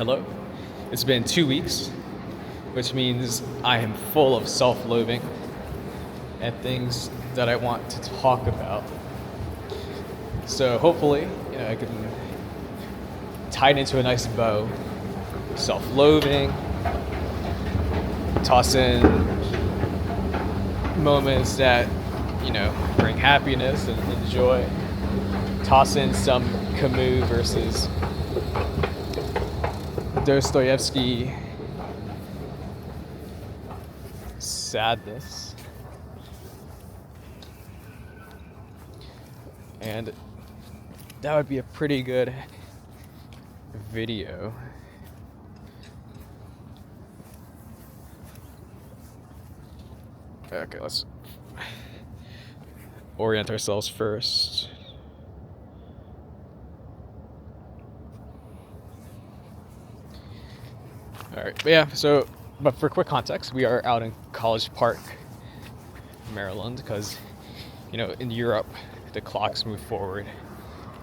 Hello. It's been 2 weeks, which means I am full of self-loathing and things that I want to talk about. So hopefully, I can tie it into a nice bow. Self-loathing, toss in moments that, bring happiness and joy. Toss in some Camus versus Dostoevsky sadness. And that would be a pretty good video. Okay, let's orient ourselves first. All right, but for quick context, we are out in College Park, Maryland, because, in Europe, the clocks move forward.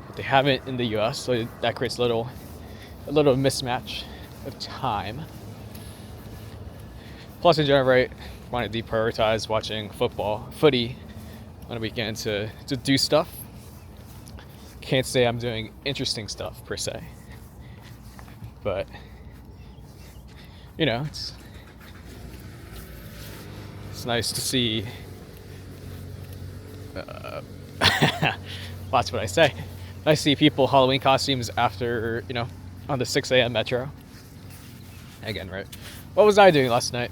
But they haven't in the US, so that creates a little mismatch of time. Plus, in general, right, want to deprioritize watching footy on a weekend to do stuff. Can't say I'm doing interesting stuff, per se. But it's nice to see. Watch what I say. Nice to see people Halloween costumes after on the 6 a.m. metro. Again, right? What was I doing last night?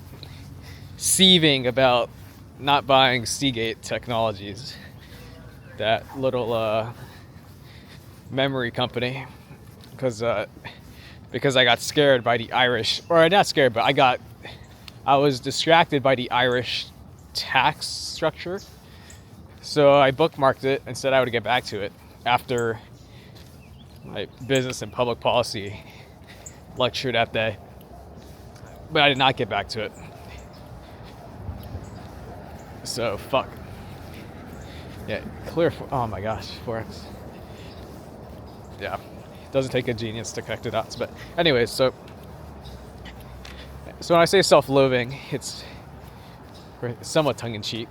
Seething about not buying Seagate Technologies, that little memory company, because I got scared by the Irish, or not scared, but I was distracted by the Irish tax structure. So I bookmarked it and said I would get back to it after my business and public policy lecture that day. But I did not get back to it. So fuck. Yeah, oh my gosh, Forex. Yeah. Doesn't take a genius to connect the dots, but anyways, so when I say self-loathing, it's somewhat tongue-in-cheek,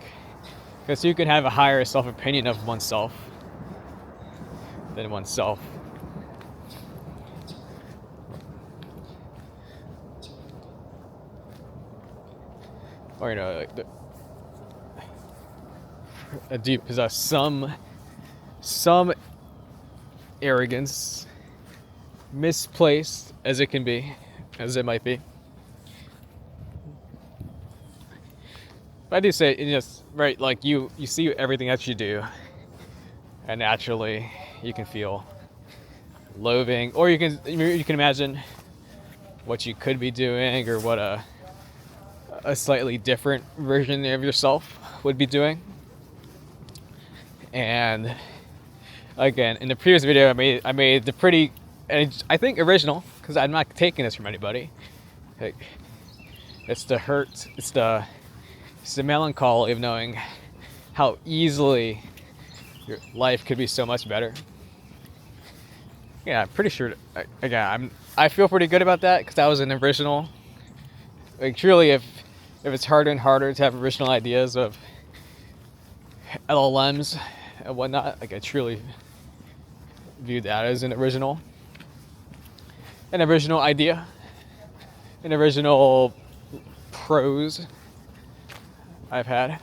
because you can have a higher self-opinion of oneself than oneself. Or do you possess some arrogance, misplaced as it might be. But I do say, right, like you see everything that you do, and naturally you can feel loathing, or you can imagine what you could be doing, or what a slightly different version of yourself would be doing. And again, in the previous video, I made the pretty, and I think original, because I'm not taking this from anybody. It's the hurt, it's the melancholy of knowing how easily your life could be so much better. Yeah, I'm pretty sure. I feel pretty good about that, because that was an original. Like, truly, if it's harder and harder to have original ideas of LLMs and whatnot, like, I truly view that as an original idea, an original prose I've had.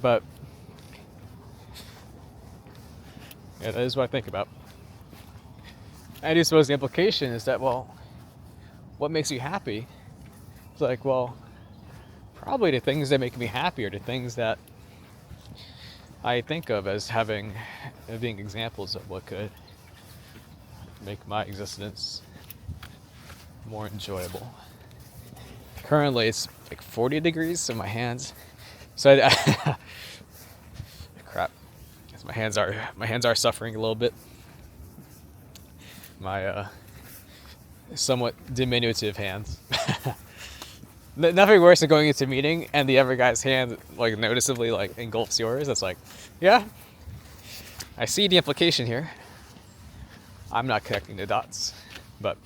But yeah, that is what I think about. I do suppose the implication is that, well, what makes you happy? It's like, well, probably the things that make me happy are the things that I think of as being examples of what could make my existence more enjoyable. Currently, it's like 40 degrees, so my hands. Crap. My hands are suffering a little bit. My somewhat diminutive hands. Nothing worse than going into a meeting and the other guy's hand like noticeably like engulfs yours. That's like, yeah, I see the implication here. I'm not connecting the dots, but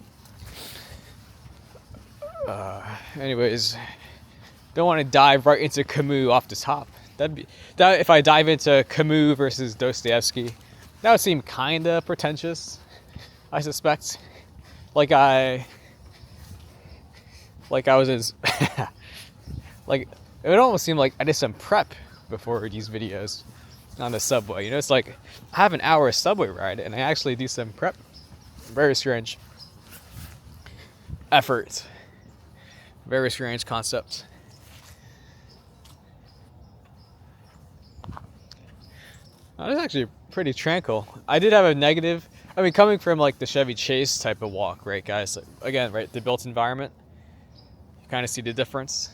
Anyways, don't want to dive right into Camus off the top. That if I dive into Camus versus Dostoevsky, that would seem kind of pretentious, I suspect. Like I was in, like it would almost seem like I did some prep before these videos on the subway. You know, it's like I have an hour subway ride and I actually do some prep. Very strange effort. Very strange concept. It was actually pretty tranquil. I did have a negative. I mean, coming from like the Chevy Chase type of walk, right, guys? Again, right, the built environment. You kind of see the difference.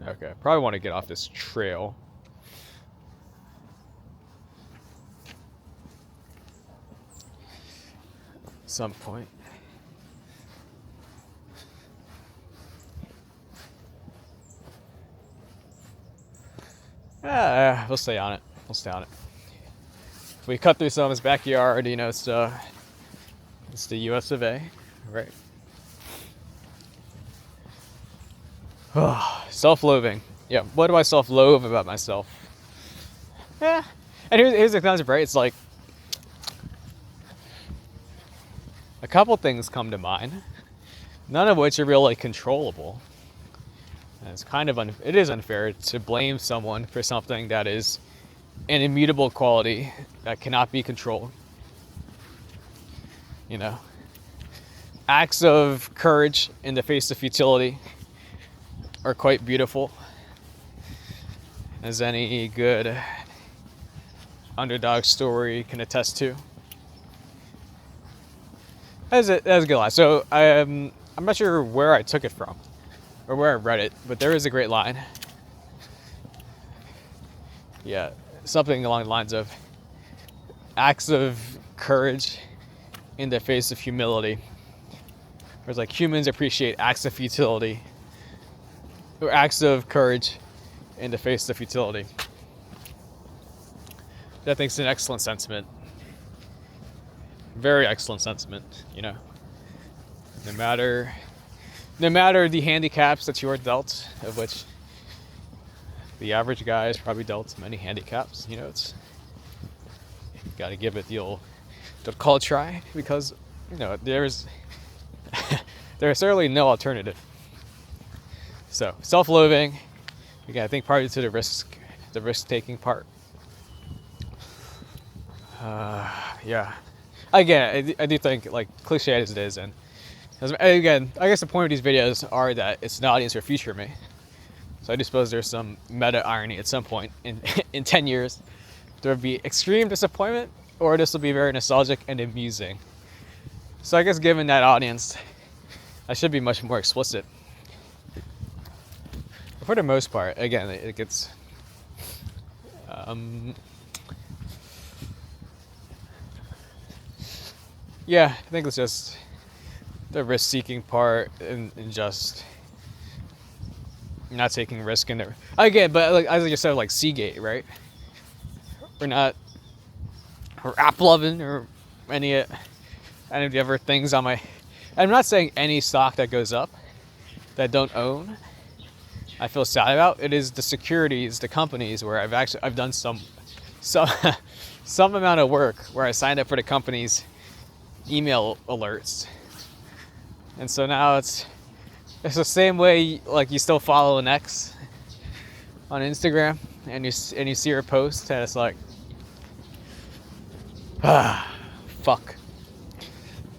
Okay, probably want to get off this trail. At some point. We'll stay on it. We'll stay on it. If we cut through some of his backyard, you know, it's the US of A, right? Self-loathing. Yeah, what do I self-loathe about myself? Yeah. And here's the concept, right? It's like a couple things come to mind, none of which are really controllable. And it's kind of it is unfair to blame someone for something that is an immutable quality that cannot be controlled. You know, acts of courage in the face of futility are quite beautiful, as any good underdog story can attest to. That's a good line. So I'm not sure where I took it from or where I read it, but there is a great line. Yeah, something along the lines of acts of courage in the face of humility. Whereas like humans appreciate acts of futility or acts of courage in the face of futility. I think it's an excellent sentiment. Very excellent sentiment, you know. No matter the handicaps that you are dealt, of which the average guy is probably dealt many handicaps, you know, it's you gotta give it the old call try, because you know there's certainly no alternative. So self-loathing, again, I think partly to the risk-taking part. Yeah. Again, I do think, like, cliche as it is, and again, I guess the point of these videos are that it's an audience for future me. So I do suppose there's some meta irony at some point in 10 years. There will be extreme disappointment, or this will be very nostalgic and amusing. So I guess given that audience, I should be much more explicit. But for the most part, again, it gets... yeah, I think it's just the risk-seeking part and just not taking risk in there. Again, but like as I just said, like Seagate, right? We're not, or app-loving, or any of the other things on my... I'm not saying any stock that goes up that I don't own I feel sad about. It is the securities, the companies where I've done some amount of work where I signed up for the company's email alerts, and so now it's the same way. Like you still follow an ex on Instagram, and you see her post, and it's like, fuck.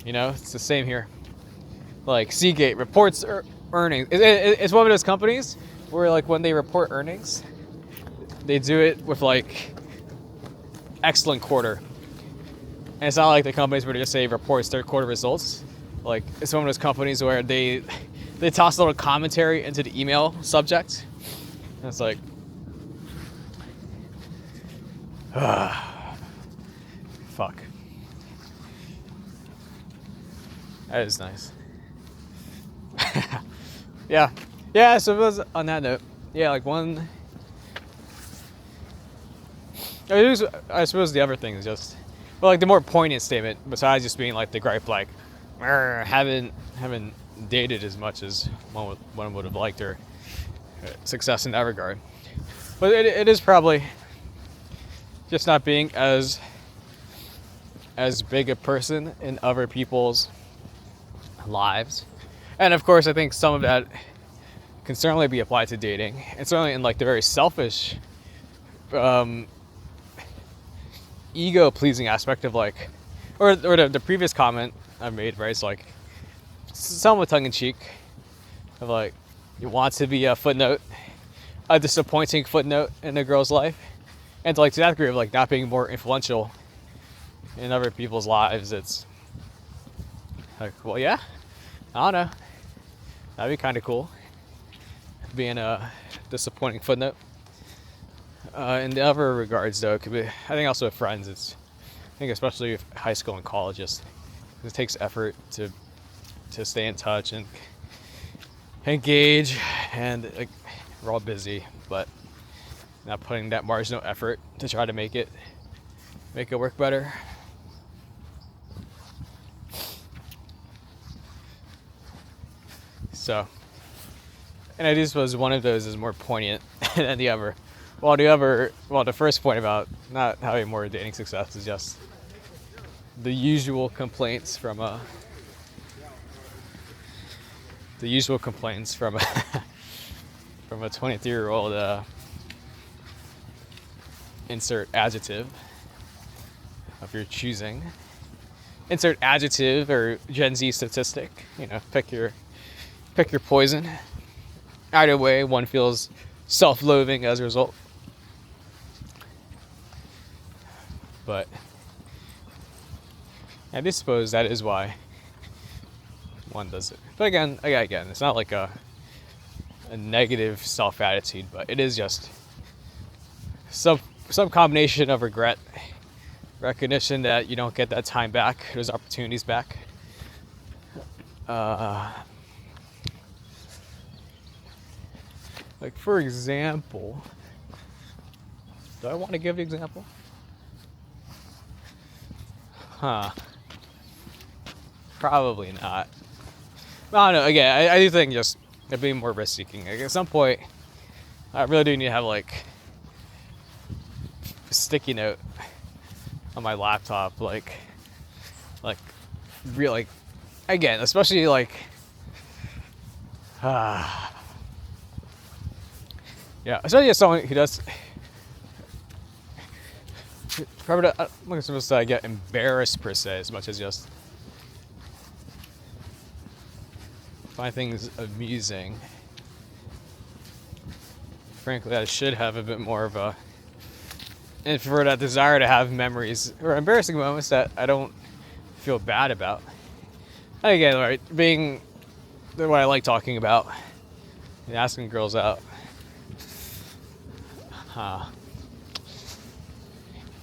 You know, it's the same here. Like Seagate reports earnings. It's one of those companies where, like, when they report earnings, they do it with like excellent quarter. And it's not like the companies where they just say reports third quarter results. Like, it's one of those companies where they toss a little commentary into the email subject. And it's like, fuck. That is nice. Yeah. So it was on that note. Yeah, like one I suppose the other thing is just, well, like the more poignant statement, besides just being like the gripe, like, haven't dated as much as one would have liked, or success in that regard. But it is probably just not being as big a person in other people's lives. And of course, I think some of that can certainly be applied to dating, and certainly in like the very selfish, ego-pleasing aspect of like, or the previous comment I made, right? It's like somewhat tongue-in-cheek of like, you want to be a footnote, a disappointing footnote in a girl's life, and to that degree of like not being more influential in other people's lives. It's like, well, yeah, I don't know, that'd be kind of cool, being a disappointing footnote. In the other regards, though, it could be, I think also with friends, I think especially with high school and college, it takes effort to stay in touch and engage, and like, we're all busy, but not putting that marginal effort to try to make it work better. So, and I just suppose one of those is more poignant than the other. Well, the first point about not having more dating success is just the usual complaints from a from a 23-year-old, insert adjective of your choosing, insert adjective or Gen Z statistic, pick your poison. Either way, one feels self-loathing as a result. But I do suppose that is why one does it. But again, it's not like a negative self-attitude, but it is just some combination of regret, recognition that you don't get that time back, those opportunities back. Like, for example, do I want to give the example? Probably not. I don't know. Again, I do think just being more risk seeking. Like, at some point, I really do need to have like a sticky note on my laptop, like real, like, again, especially like, yeah, especially as someone who does. Probably, I'm not supposed to get embarrassed per se, as much as just find things amusing. Frankly, I should have a bit more of a, and for that desire to have memories or embarrassing moments that I don't feel bad about. Again, right, being what I like talking about and asking girls out.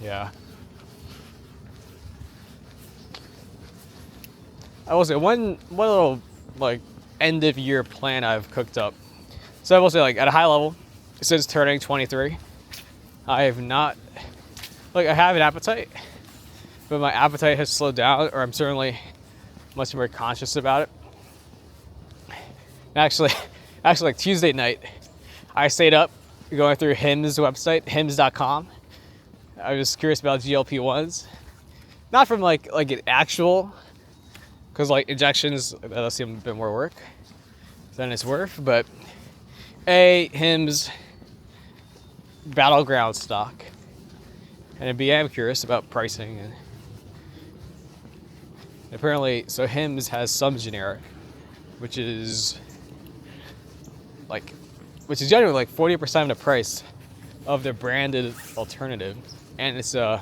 Yeah. I will say one little like end of year plan I've cooked up. So I will say, like, at a high level, since turning 23, I have not, like, I have an appetite, but my appetite has slowed down, or I'm certainly much more conscious about it. Actually, like Tuesday night, I stayed up going through Hims website, hims.com. I was curious about GLP-1s, not from like an actual, because like injections, that does seem a bit more work than it's worth, but Hims battleground stock, and B, I'm curious about pricing, and apparently, so Hims has some generic, which is generally like 40% of the price of the branded alternative, and it's not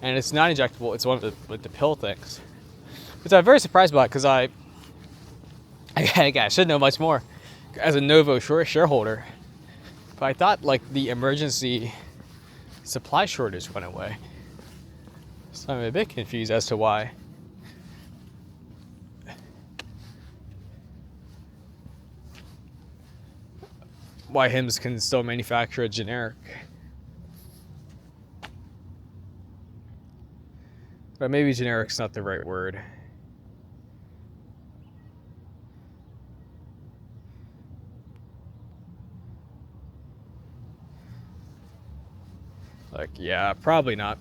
injectable. It's one of the pill things, which I'm very surprised about, because I should know much more as a Novo shareholder, but I thought like the emergency supply shortage went away, so I'm a bit confused as to why. Hims can still manufacture a generic. But maybe generic's not the right word. Like, yeah, probably not.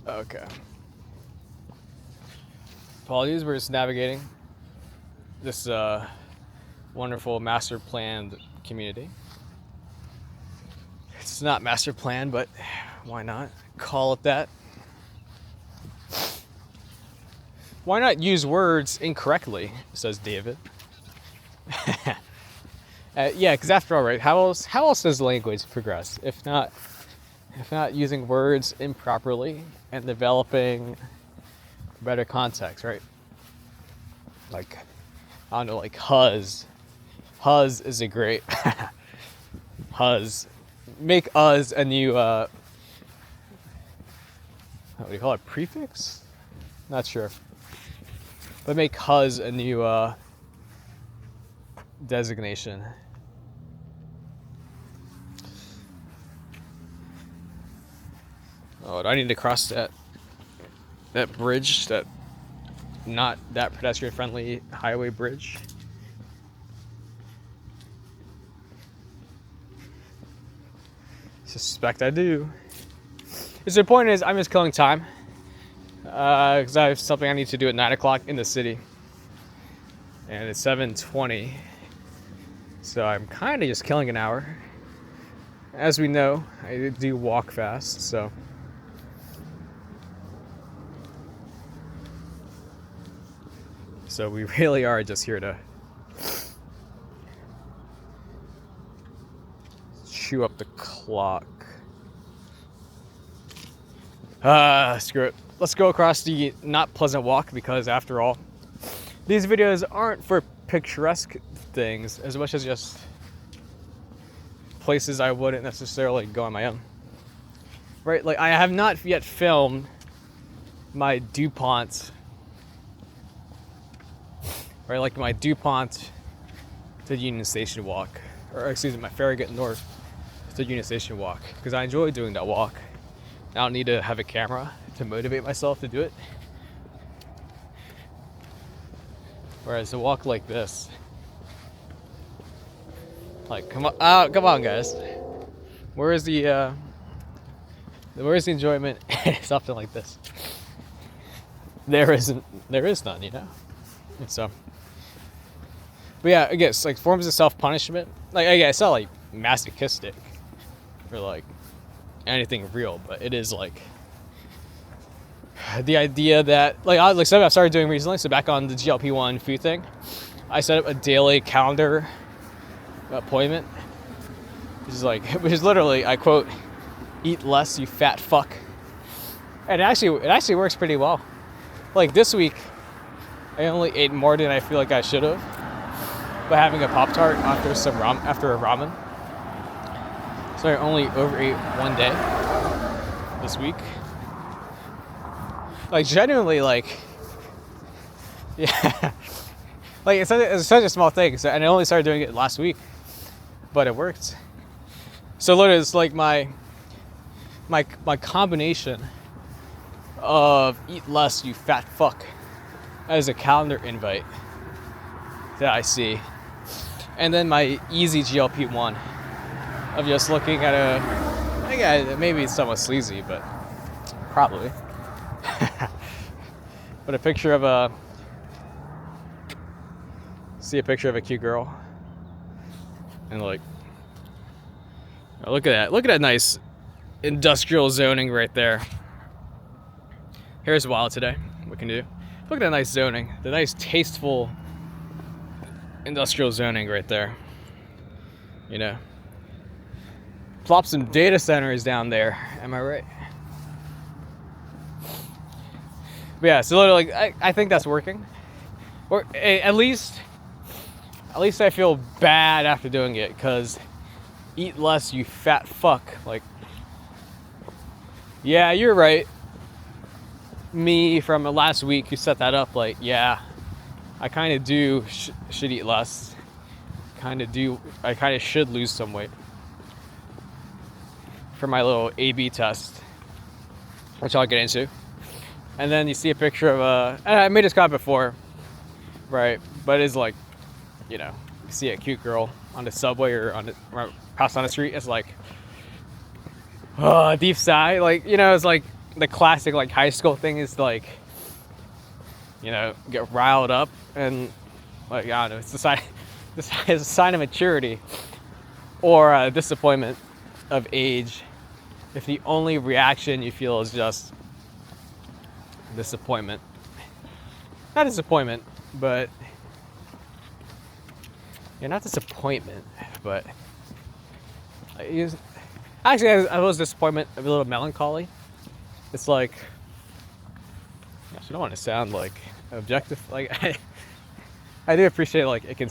Okay. Apologies, we're just navigating this wonderful master planned community. It's not master planned, but why not call it that? Why not use words incorrectly, says David. Yeah, because after all, right, how else does language progress if not using words improperly and developing better context, right? Like, I don't know, like huz is a great huz. Make us a new what do you call it, prefix? Not sure, but make huz a new designation. Oh, do I need to cross that bridge, that not that pedestrian friendly highway bridge? Suspect I do. The point is, I'm just killing time because I have something I need to do at 9 o'clock in the city, and it's 7:20, so I'm kind of just killing an hour. As we know, I do walk fast, so we really are just here to chew up the clock. Screw it. Let's go across the not pleasant walk, because after all, these videos aren't for picturesque things as much as just places I wouldn't necessarily go on my own. Right? Like, I have not yet filmed my DuPont. Right? Like my DuPont to Union Station walk. Or, excuse me, my Farragut North to Union Station walk. Because I enjoy doing that walk. I don't need to have a camera to motivate myself to do it. Whereas a walk like this, like, come on, guys. Where's the enjoyment in something like this? There is none, you know. And so, but yeah, I guess like forms of self-punishment. Like, I guess it's not like masochistic or like anything real, but it is like the idea that like something I've started doing recently. So back on the GLP-1 food thing, I set up a daily calendar appointment, which is literally, I quote, "Eat less, you fat fuck," and it actually works pretty well. Like this week, I only ate more than I feel like I should have by having a Pop-Tart after a ramen. So I only overate one day this week. Like, genuinely, like, yeah. Like, it's such a small thing. So, and I only started doing it last week, but it worked. So literally, it's like my combination of "eat less, you fat fuck" as a calendar invite that I see, and then my easy GLP-1 of just looking at maybe it's somewhat sleazy, but probably, but a picture of a cute girl, and like, oh, look at that nice industrial zoning right there. Here's wild today. What can you do? Look at that nice zoning, the nice tasteful industrial zoning right there. You know, plop some data centers down there. Am I right? But yeah, so literally, I think that's working, or at least I feel bad after doing it, because "eat less, you fat fuck." Like, yeah, you're right. me from last week who set that up, like, yeah, I kind of do should eat less. I kind of should lose some weight for my little A/B test, which I'll get into. And then you see a picture of and I made this comment before, right? But it's like, you know, you see a cute girl on the subway or pass on the street. It's like, oh, deep sigh. Like, you know, it's like the classic like high school thing is like, you know, get riled up and like, I don't know, it's a sign. This is a sign of maturity or a disappointment of age if the only reaction you feel is just disappointment. Not disappointment, but not disappointment, but actually I was disappointment, a little melancholy. It's like, gosh, I don't want to sound like objective. Like I do appreciate like it can.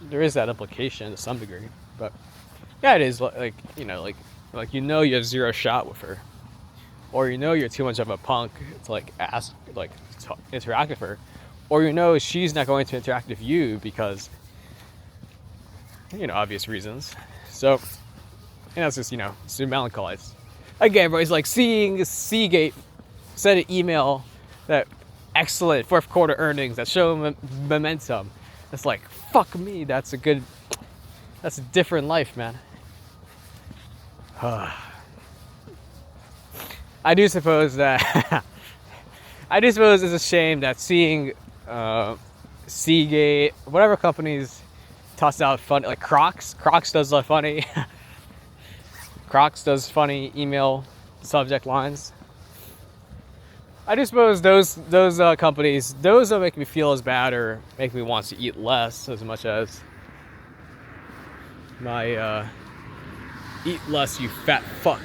There is that implication to some degree, but yeah, it is like, you know, like you know you have zero shot with her, or you know you're too much of a punk to like ask like to interact with her, or you know she's not going to interact with you because, you know, obvious reasons. So, and that's just, you know, it's melancholy. Again, everybody's like seeing Seagate send an email that excellent fourth quarter earnings that show momentum. It's like, fuck me, that's a different life, man. I do suppose it's a shame that seeing Seagate, whatever companies toss out funny, like Crocs does funny, Crocs does funny email subject lines. I do suppose those companies, those don't make me feel as bad or make me want to eat less as much as my eat less, you fat fuck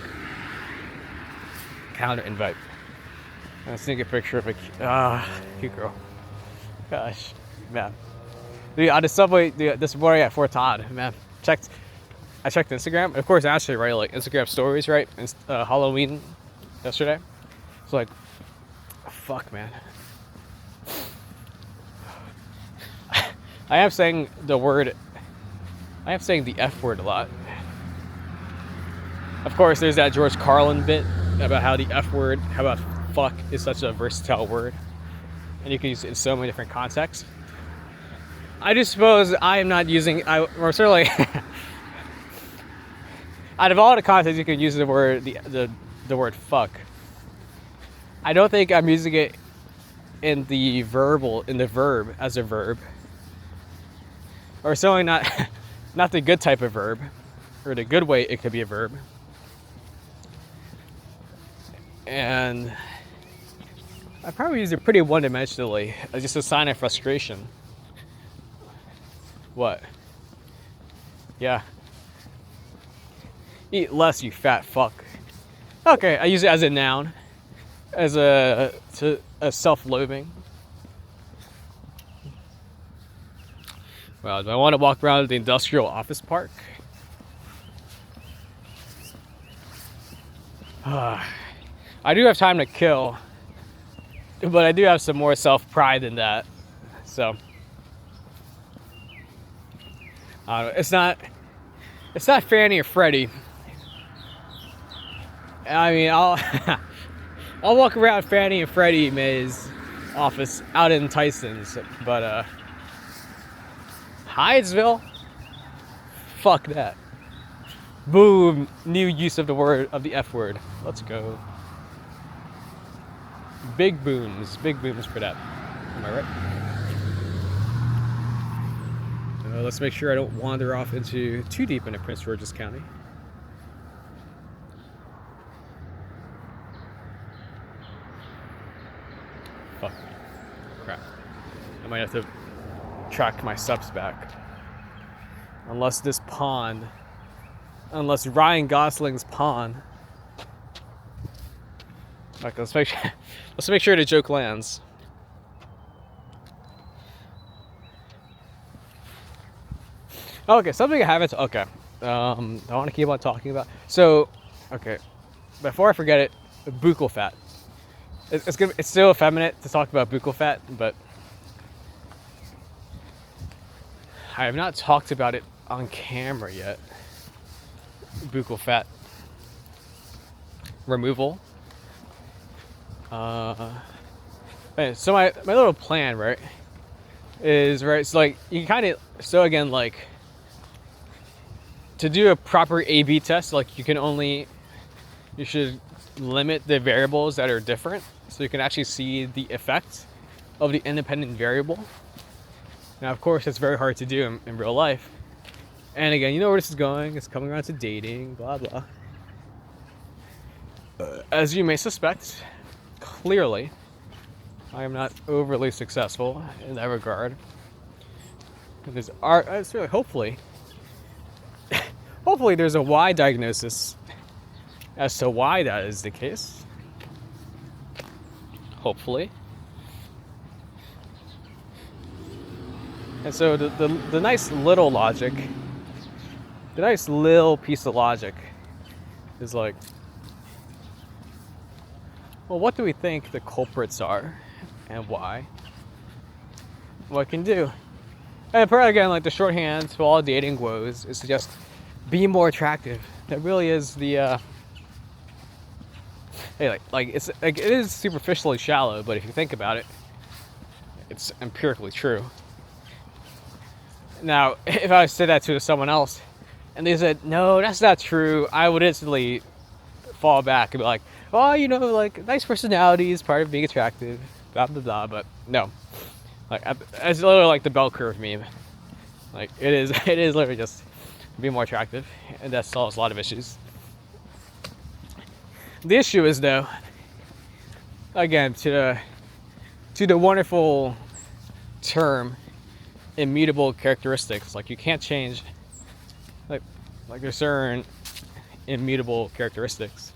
counter invite. Let's take a picture of a cute girl. Gosh, man. Dude, on the subway this morning at Fort Todd, man, I checked Instagram. Of course, actually, right, like Instagram stories, right? Halloween yesterday. It's like, fuck, man. I am saying the F word a lot. Of course, there's that George Carlin bit about how the F word, how about fuck is such a versatile word. And you can use it in so many different contexts. I just suppose I am not using, or certainly, out of all the contexts you can use the word, the word fuck, I don't think I'm using it in the verb as a verb, or certainly not the good type of verb, or the good way it could be a verb. And I probably use it pretty one-dimensionally, as just a sign of frustration. What? Yeah. Eat less, you fat fuck. Okay, I use it as a noun. As a self-loathing. Well, do I want to walk around the industrial office park? I do have time to kill, but I do have some more self-pride than that. So, it's not Fannie or Freddie. I mean, I'll walk around Fannie and Freddie Mae's office out in Tyson's, but Hyattsville, fuck that. Boom, new use of the F word. Let's go. Big booms for that. Am I right? Let's make sure I don't wander off into too deep into Prince George's County. Fuck. Crap. I might have to track my steps back. Unless Ryan Gosling's pawn. Okay, let's make sure the joke lands. Okay, something I haven't. Okay, I want to keep on talking about. So, okay, before I forget it, buccal fat. It's still effeminate to talk about buccal fat, but I have not talked about it on camera yet. Buccal fat removal. So my little plan, right, is right. It's like you kind of again like to do a proper A/B test. Like you should limit the variables that are different, so you can actually see the effect of the independent variable. Now, of course, it's very hard to do in real life. And again, you know where this is going. It's coming around to dating, blah blah. As you may suspect, clearly, I am not overly successful in that regard. It's really hopefully there's a why diagnosis as to why that is the case. Hopefully. And so the nice little logic, the nice little piece of logic is like, well, what do we think the culprits are and why? What can do? And again, like the shorthand to all dating woes is to just be more attractive. That really is the hey, it is superficially shallow, but if you think about it, it's empirically true. Now, if I said that to someone else and they said, no, that's not true, I would instantly fall back and be like, oh, you know, like nice personality is part of being attractive, blah blah blah. But no, like it's literally like the bell curve meme. Like it is literally just be more attractive, and that solves a lot of issues. The issue is though, again, to the wonderful term immutable characteristics. Like you can't change like there's certain immutable characteristics.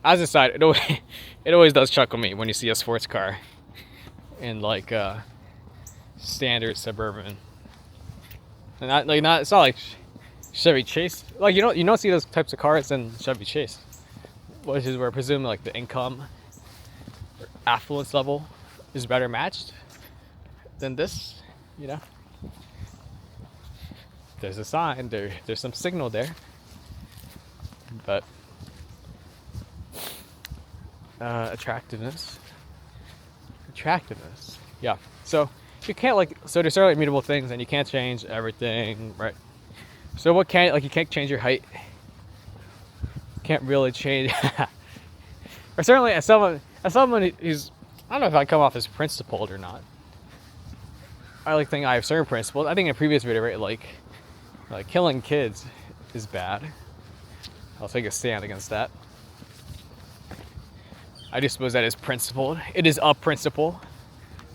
As a side, it always does chuckle me when you see a sports car in like standard suburban, and it's not like Chevy Chase. Like you don't see those types of cars in Chevy Chase, which is where presumably like the income or affluence level is better matched than this. You know, there's a sign there's some signal there, but attractiveness, yeah. So you can't so there's certainly immutable things, and you can't change everything, right? So what can you can't change your height, can't really change or certainly as someone who's, I don't know if I come off as principled or not. I think I have certain principles. I think in a previous video, right, like killing kids is bad. I'll take a stand against that. I do suppose that is principled. It is a principle.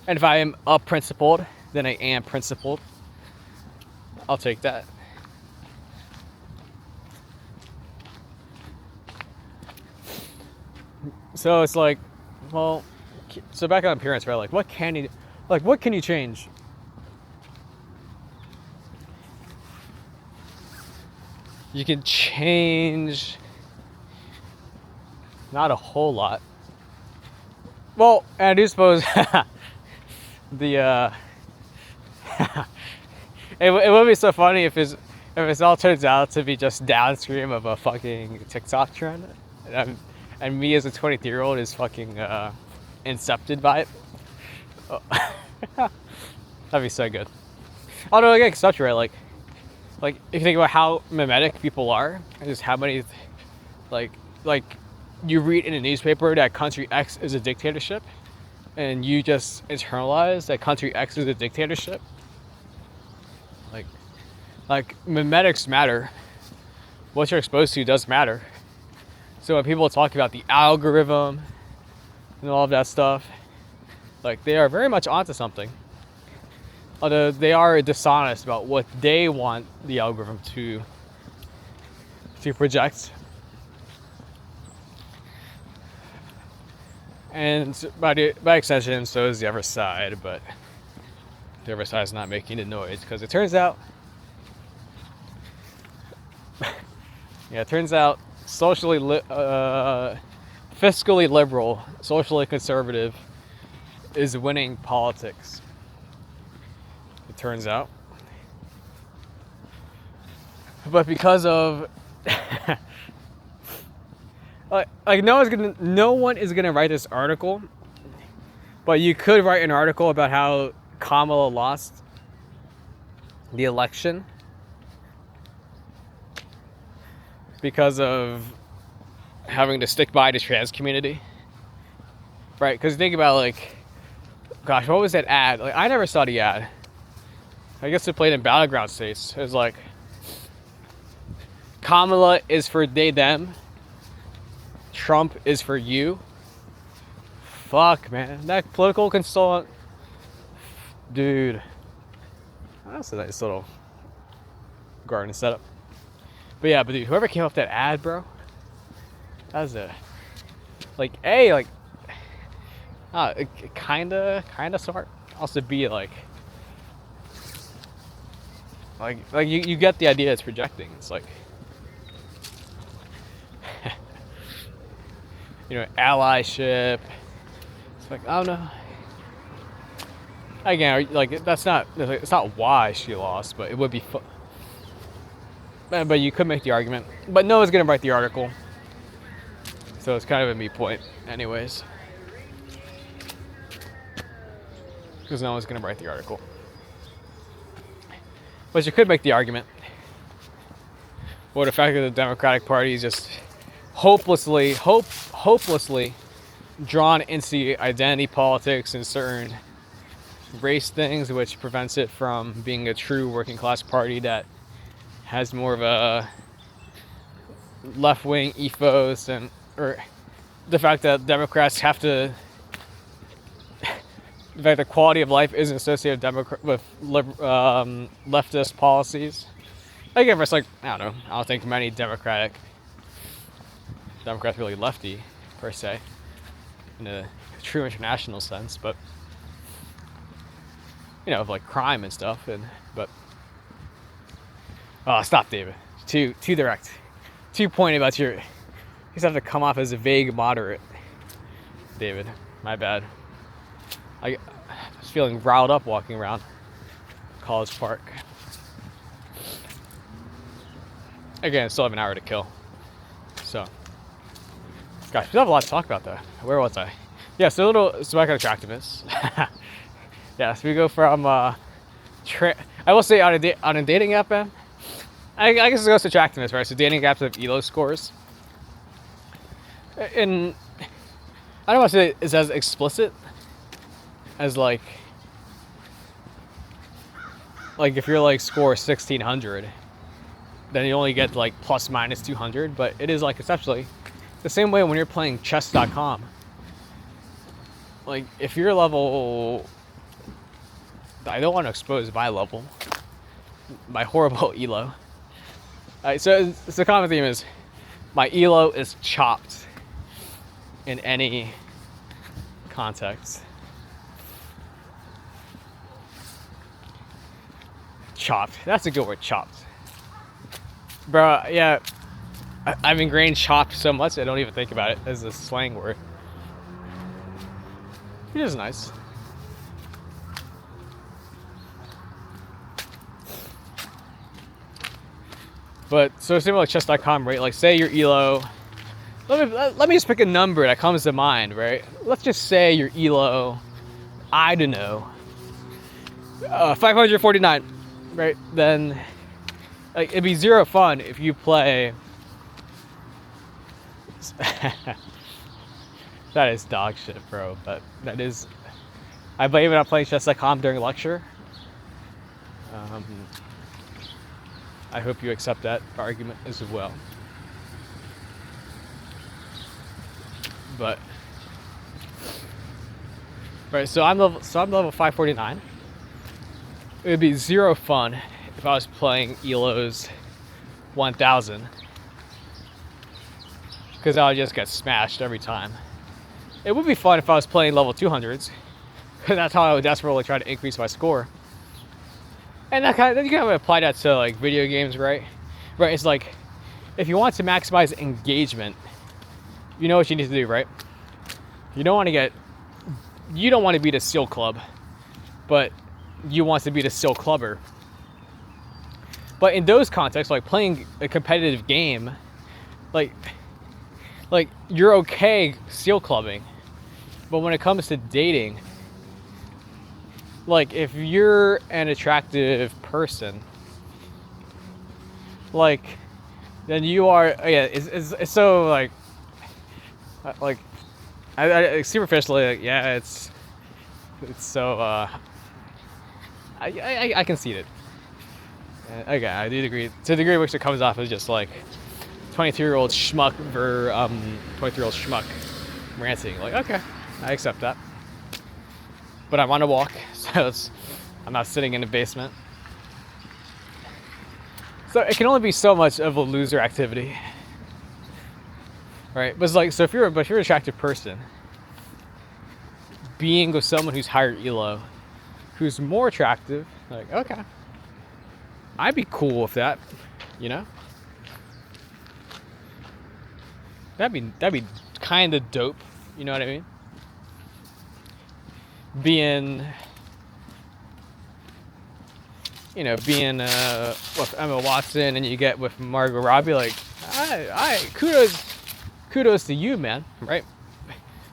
And if I am a principled, then I am principled. I'll take that. So it's like, well, so back on appearance, right? Like what can you change? You can change not a whole lot. Well, and I do suppose it would be so funny if it all turns out to be just downstream of a fucking TikTok trend, and me as a 23-year-old is fucking incepted by it. Oh. That'd be so good. Although again, it's not right. Like if you think about how mimetic people are, and just how many like you read in a newspaper that country X is a dictatorship, and you just internalize that country X is a dictatorship. Like mimetics matter. What you're exposed to does matter. So when people talk about the algorithm and all of that stuff, like they are very much onto something. Although they are dishonest about what they want the algorithm to project. And by extension, so is the other side, but the other side is not making the noise, because it turns out socially fiscally liberal, socially conservative is winning politics. It turns out. But because of like no one is gonna write this article, but you could write an article about how Kamala lost the election because of having to stick by the trans community, right? Because think about, like, gosh, what was that ad? Like, I never saw the ad. I guess it played in battleground states. It was like, Kamala is for they them, Trump is for you. Fuck, man, that political consultant, dude. That's a nice little garden setup. But yeah, but dude, whoever came up with that ad, bro, that was a, like, A, like, kinda smart. Also B, like you get the idea it's projecting. It's like, allyship. It's like, I don't know. Again, like, it's not why she lost, but it would be fun. But you could make the argument. But no one's gonna write the article, so it's kind of a moot point, anyways. Because no one's gonna write the article. But you could make the argument. Well, the fact that the Democratic Party is just hopelessly drawn into identity politics and certain race things, which prevents it from being a true working class party that has more of a left-wing ethos, or the fact that Democrats have to, the fact that quality of life isn't associated with leftist policies. Again, it's like, I don't know, I don't think many Democrats really lefty, per se, in a true international sense, but, of like crime and stuff, but oh, stop, David. Too direct. Too pointed about you just have to come off as a vague moderate, David. My bad. I was feeling riled up walking around College Park. Again, I still have an hour to kill. So, gosh, we still have a lot to talk about, though. Where was I? Yeah, so back on attractiveness. Yeah, so we go from I will say on a dating app, man. I guess it goes to attractiveness, right? So dating apps have ELO scores, and I don't want to say it's as explicit as like if you're like score 1600, then you only get like plus minus 200. But it is like conceptually the same way when you're playing chess.com. Like, if you're level, I don't want to expose my level, my horrible ELO. So the common theme is my ELO is chopped in any context. Chopped. That's a good word, chopped. Bro, yeah, I've ingrained chopped so much I don't even think about it as a slang word. It is nice. But so similar like chess.com, right? Like, say your ELO. Let me just pick a number that comes to mind, right? Let's just say your ELO, I don't know, 549, right? Then, like, it'd be zero fun if you play. That is dog shit, bro. But that is. I blame it on playing chess.com during lecture. I hope you accept that argument as well. But right, so I'm level 549. It would be zero fun if I was playing ELO's 1000, because I would just get smashed every time. It would be fun if I was playing level 200s, because that's how I would desperately try to increase my score. And you kind of apply that to like video games, right? Right, it's like, if you want to maximize engagement you know what you need to do, right? You don't want to be the SEAL club, but you want to be the SEAL clubber. But in those contexts, like playing a competitive game, like you're okay SEAL clubbing. But when it comes to dating, like if you're an attractive person, like then you are, it's so like I superficially, like, yeah, it's so I concede it. Again, I do agree to the degree which it comes off as just like 23-year-old schmuck for 23-year-old schmuck ranting. Like, okay, I accept that. But I'm on a walk, so I'm not sitting in the basement. So it can only be so much of a loser activity, right? But it's like, so if you're an attractive person, being with someone who's higher elo, who's more attractive, like, okay, I'd be cool with that, you know? That'd be kind of dope, you know what I mean? Being with Emma Watson and you get with Margot Robbie, like, kudos to you, man, right?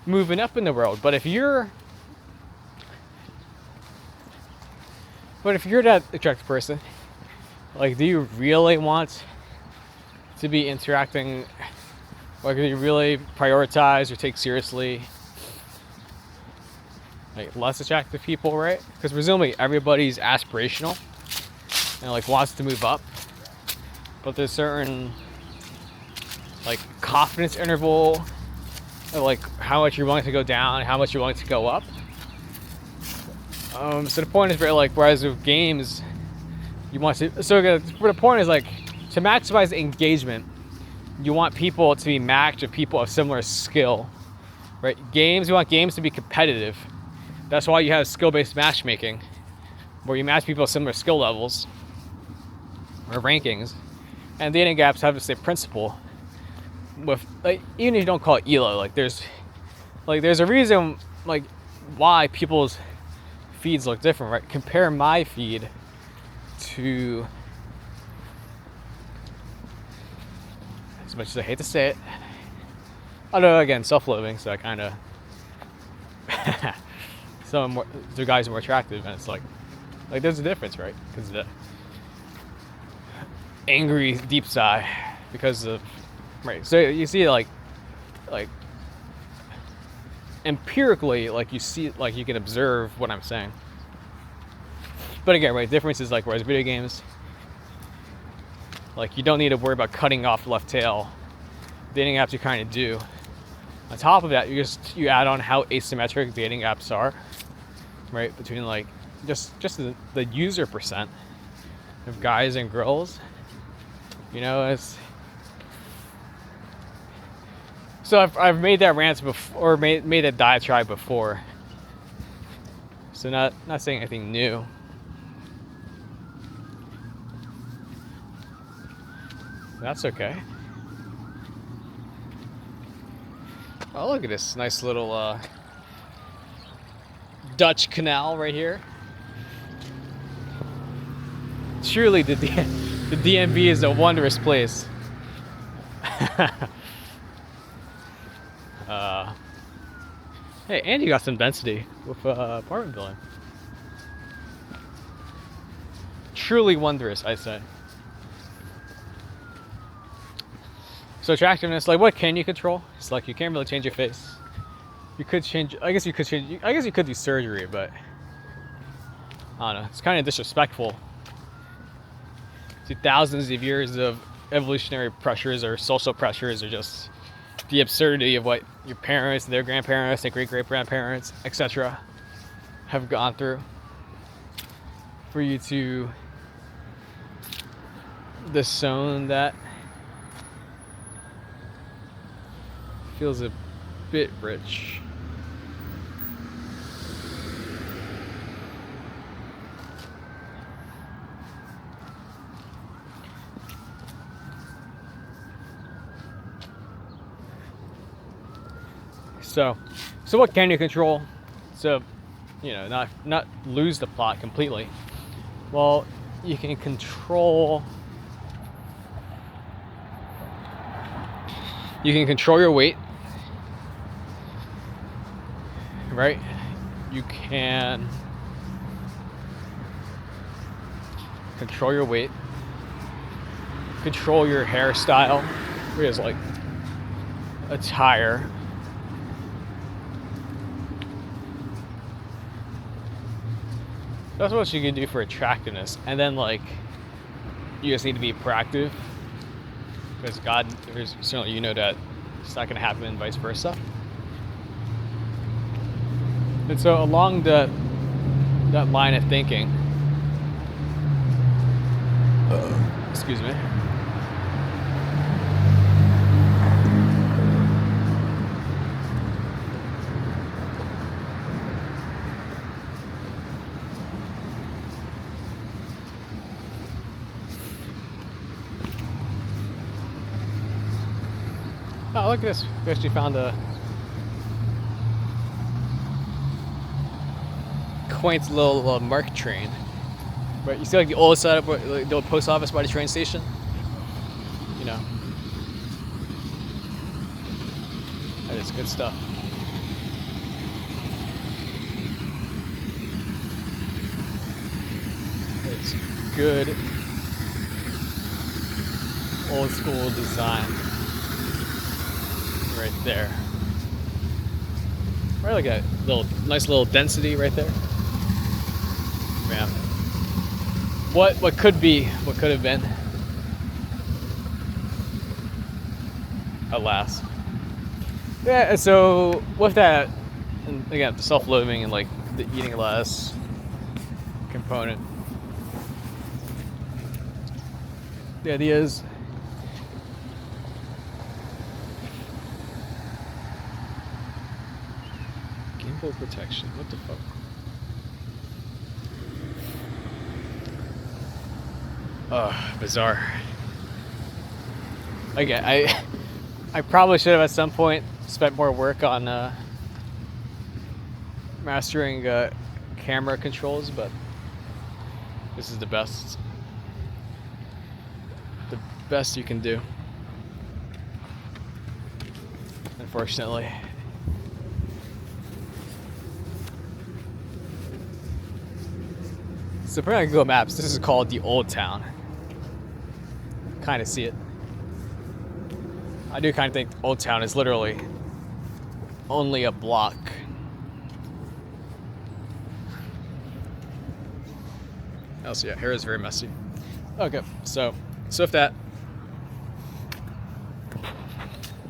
Moving up in the world. But if you're that attractive person, like, do you really want to be interacting? Like, do you really prioritize or take seriously like less attractive people, right? Because presumably everybody's aspirational and like wants to move up, but there's certain like confidence interval of like how much you're willing to go down, how much you're willing to go up. So the point is very like, whereas with games, you want to. So the point is like, to maximize engagement, you want people to be matched with people of similar skill, right? You want games to be competitive. That's why you have skill-based matchmaking, where you match people of similar skill levels or rankings. And dating apps have the same principle. With like, even if you don't call it ELO, like there's a reason like why people's feeds look different, right? Compare my feed to, as much as I hate to say it, although again, self-loathing, so I kind of the guys are more attractive, and it's like there's a difference, right? Because the angry deep sigh because of, right? So you see like empirically, like you see, like you can observe what I'm saying. But again, right, the difference is like, whereas video games, like you don't need to worry about cutting off the left tail. Dating apps you kind of do. On top of that, you add on how asymmetric dating apps are, right? Between like just the user percent of guys and girls, you know. It's so I've made that rant before, or made that diatribe before. So not saying anything new. That's okay. Oh, look at this nice little Dutch canal right here. Truly, the DMV is a wondrous place. Hey, and you got some density with apartment building. Truly wondrous, I say. So attractiveness, like, what can you control? It's like you can't really change your face. You could change. I guess you could do surgery, but I don't know. It's kind of disrespectful to thousands of years of evolutionary pressures or social pressures, or just the absurdity of what your parents, their grandparents, their great-great-grandparents, etc. have gone through for you to disown that. Feels a bit rich. So what can you control? So, not lose the plot completely. Well, you can control. You can control your weight, right? You can control your weight, control your hairstyle, which is like attire. That's what you can do for attractiveness. And then, like, you just need to be proactive. Because God, there's certainly, that it's not going to happen and vice versa. And so along that line of thinking, excuse me. Oh, look at this. We actually found a quaint little Mark train. Right, you see like the old setup, like the old post office by the train station? That is good stuff. It's good old school design. Right there. Right, like a nice little density right there. Man. What could be, what could have been. Alas. Yeah, so with that, and again, the self-loathing and like the eating less component, the idea is gimbal protection. What the fuck? Oh, bizarre. Again, I probably should have at some point spent more work on mastering camera controls, but this is the best you can do, unfortunately. So putting on Google Maps, this is called the Old Town. Kind of see it. I do kind of think Old Town is literally only a block. Also, yeah, hair is very messy. Okay, so with that,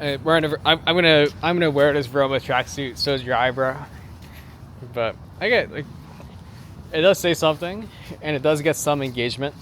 I'm gonna wear this Roma tracksuit. So is your eyebrow, but I get like it does say something, and it does get some engagement.